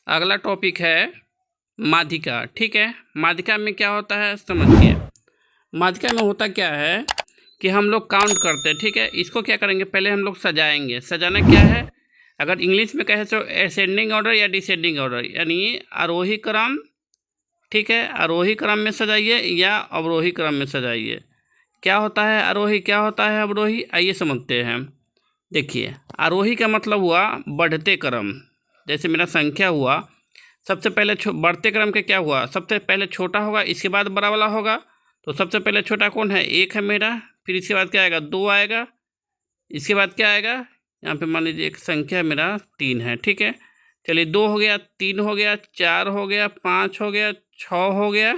अगला टॉपिक है माध्यिका। ठीक है, माध्यिका में क्या होता है समझिए। माध्यिका में होता क्या है कि हम लोग काउंट करते हैं। ठीक है, इसको क्या करेंगे, पहले हम लोग सजाएंगे। सजाना क्या है, अगर इंग्लिश में कहे तो असेंडिंग ऑर्डर या डिसेंडिंग ऑर्डर, यानी आरोही क्रम। ठीक है, आरोही क्रम में सजाइए या अवरोही क्रम में सजाइए। क्या होता है आरोही, क्या होता है अवरोही, आइए समझते हैं। देखिए, आरोही का मतलब हुआ बढ़ते क्रम। जैसे मेरा संख्या हुआ, सबसे पहले बढ़ते क्रम के क्या हुआ, सबसे पहले छोटा होगा, इसके बाद बड़ा वाला होगा। तो सबसे पहले छोटा कौन है, 1 है मेरा। फिर इसके बाद क्या आएगा, 2 आएगा। इसके बाद क्या आएगा, यहाँ पे मान लीजिए एक संख्या मेरा 3 है। ठीक है, चलिए 2 हो गया, 3 हो गया, 4 हो गया, 5 हो गया, 6 हो गया,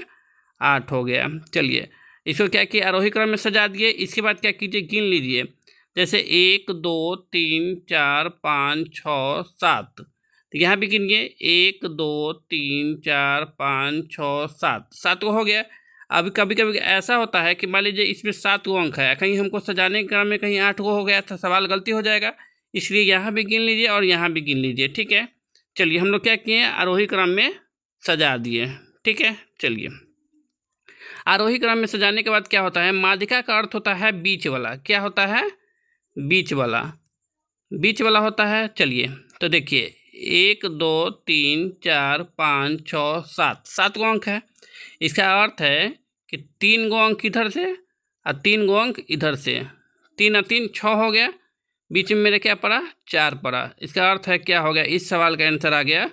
8 हो गया। चलिए इसको क्या किया, आरोही क्रम में सजा दिए। इसके बाद क्या कीजिए, गिन लीजिए। जैसे 1 2 3 4 5 6 7, तो यहाँ भी गिनिए 1 2 3 4 5 6 7, 7 को हो गया। अब कभी कभी ऐसा होता है कि मान लीजिए इसमें 7 गो अंक है, कहीं हमको सजाने के क्रम में कहीं 8 गो हो गया था, सवाल गलती हो जाएगा। इसलिए यहाँ भी गिन लीजिए और यहाँ भी गिन लीजिए। ठीक है, चलिए हम लोग क्या किए, आरोही क्रम में सजा दिए। ठीक है, चलिए आरोही क्रम में सजाने के बाद क्या होता है, माध्यिका का अर्थ होता है बीच वाला। क्या होता है, बीच वाला, बीच वाला होता है। चलिए तो देखिए 1 2 3 4 5 6 7, 7 गो अंक है। इसका अर्थ है कि 3 गो अंक इधर से और 3 गो अंक इधर से, 3 और 3 6 हो गया। बीच में मेरे क्या पड़ा, 4 पड़ा। इसका अर्थ है क्या हो गया, इस सवाल का आंसर आ गया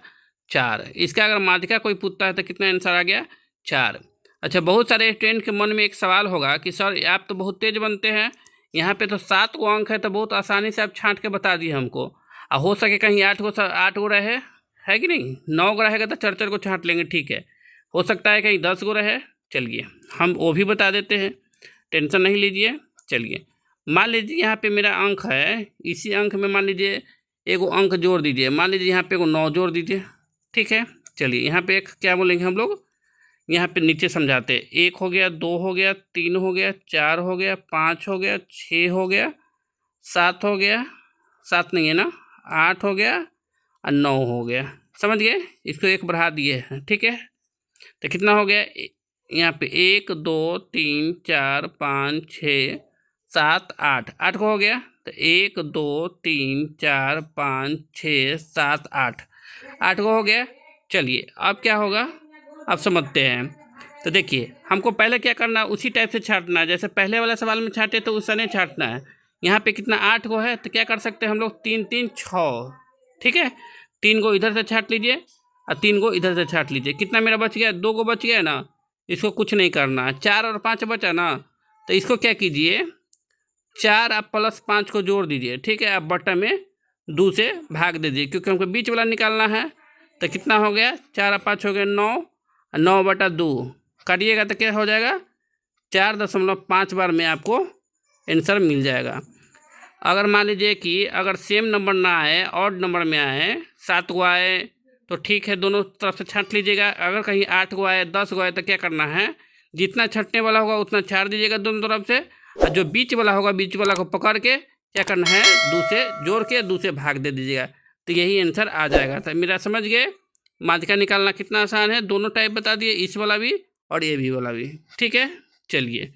4। इसका अगर माध्यिका कोई पूछता है तो कितना आंसर आ गया, 4। अच्छा, बहुत सारे स्टूडेंट के मन में एक सवाल होगा कि सर आप तो बहुत तेज बनते हैं, यहाँ पे तो 7 गो अंक है, तो बहुत आसानी से आप छांट के बता दिए हमको। और हो सके कहीं 8 गो रहे, है कि नहीं, 9 गो रहेगा तो 4 को छांट लेंगे। ठीक है, हो सकता है कहीं 10 गो रहे, चलिए हम वो भी बता देते हैं, टेंशन नहीं लीजिए। चलिए मान लीजिए यहाँ पे मेरा अंक है, इसी अंक में मान लीजिए एगो अंक जोड़ दीजिए। मान लीजिए यहाँ पे एगो 9 जोड़ दीजिए। ठीक है, चलिए यहाँ पे एक क्या बोलेंगे हम लोग, यहाँ पे नीचे समझाते, 1 हो गया, 2 हो गया, 3 हो गया, 4 हो गया, 5 हो गया, 6 हो गया, 7 हो गया, 7 नहीं है ना, 8 हो गया और 9 हो गया। समझ गए, इसको 1 बढ़ा दिए हैं। ठीक है, तो कितना हो गया, यहाँ पे 1 2 3 4 5 6 7 8, 8 को हो गया। तो 1 2 3 4 5 6 7 8, 8 को हो गया। चलिए अब क्या होगा, अब समझते हैं। तो देखिए हमको पहले क्या करना है, उसी टाइप से छांटना है, जैसे पहले वाला सवाल में छांटे तो उससे नहीं छांटना है। यहाँ पे कितना 8 गो है, तो क्या कर सकते हैं हम लोग, 3 3 6। ठीक है, 3 गो इधर से छांट लीजिए और 3 गो इधर से छांट लीजिए। कितना मेरा बच गया, 2 गो बच गया ना, इसको कुछ नहीं करना है। 4 और 5 बचा ना, तो इसको क्या कीजिए, 4 आप प्लस 5 को जोड़ दीजिए। ठीक है, आप बट्टा में 2 से भाग दे दीजिए, क्योंकि हमको बीच वाला निकालना है। तो कितना हो गया, 4 और 5 हो गया 9, 9/2 काटिएगा तो क्या हो जाएगा, 4.5 बार में आपको आंसर मिल जाएगा। अगर मान लीजिए कि अगर सेम नंबर ना आए, ऑड नंबर में आए, 7 गो आए तो ठीक है, दोनों तरफ से छांट लीजिएगा। अगर कहीं 8 गो आए, 10 गो आए, तो क्या करना है, जितना छटने वाला होगा उतना छाट दीजिएगा दोनों तरफ से, और जो बीच वाला होगा बीच वाला को पकड़ के क्या करना है, 2 से जोड़ के 2 से भाग दे दीजिएगा, तो यही आंसर आ जाएगा। तो मेरा समझ गए, माध्यिका निकालना कितना आसान है, दोनों टाइप बता दिए, इस वाला भी और ये भी वाला भी। ठीक है, चलिए